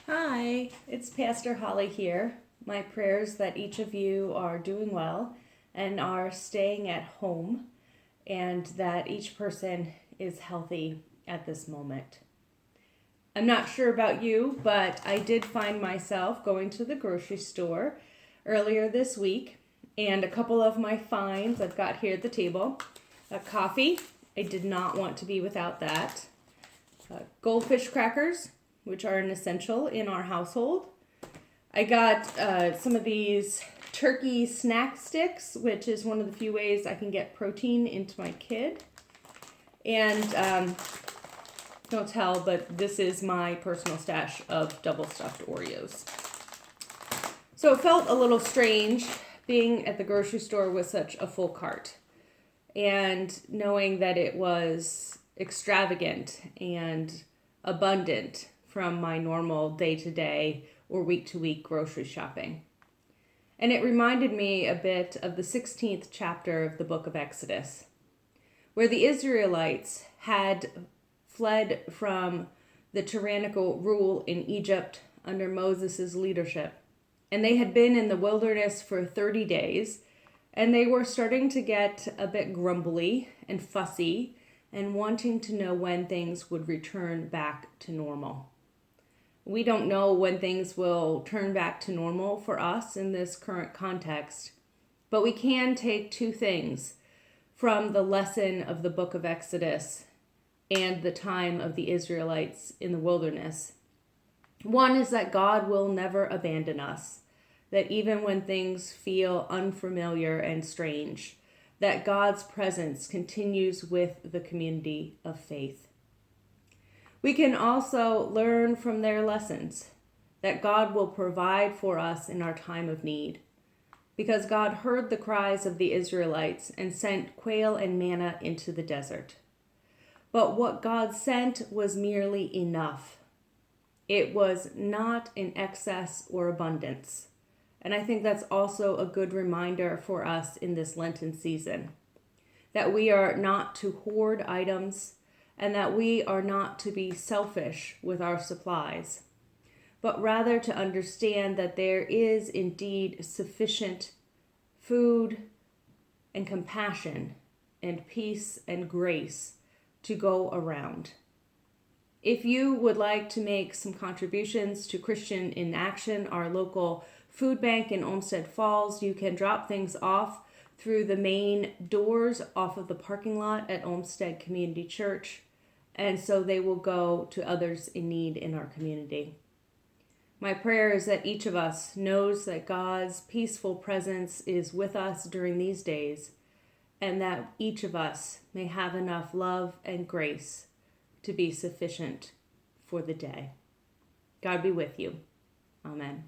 Hi, it's Pastor Holly here. My prayers that each of you are doing well and are staying at home, and that each person is healthy at this moment. I'm not sure about you, but I did find myself going to the grocery store earlier this week, and a couple of my finds I've got here at the table. Coffee, I did not want to be without that. Goldfish crackers, which are an essential in our household. I got some of these turkey snack sticks, which is one of the few ways I can get protein into my kid. And don't tell, but this is my personal stash of double stuffed Oreos. So it felt a little strange being at the grocery store with such a full cart and knowing that it was extravagant and abundant from my normal day-to-day or week-to-week grocery shopping. And it reminded me a bit of the 16th chapter of the book of Exodus, where the Israelites had fled from the tyrannical rule in Egypt under Moses' leadership. And they had been in the wilderness for 30 days, and they were starting to get a bit grumbly and fussy and wanting to know when things would return back to normal. We don't know when things will turn back to normal for us in this current context, but we can take two things from the lesson of the book of Exodus and the time of the Israelites in the wilderness. One is that God will never abandon us, that even when things feel unfamiliar and strange, that God's presence continues with the community of faith. We can also learn from their lessons that God will provide for us in our time of need, because God heard the cries of the Israelites and sent quail and manna into the desert. But what God sent was merely enough. It was not in excess or abundance. And I think that's also a good reminder for us in this Lenten season, that we are not to hoard items and that we are not to be selfish with our supplies, but rather to understand that there is indeed sufficient food and compassion and peace and grace to go around. If you would like to make some contributions to Christian in Action, our local food bank in Olmsted Falls, you can drop things off through the main doors off of the parking lot at Olmsted Community Church, and so they will go to others in need in our community. My prayer is that each of us knows that God's peaceful presence is with us during these days, and that each of us may have enough love and grace to be sufficient for the day. God be with you. Amen.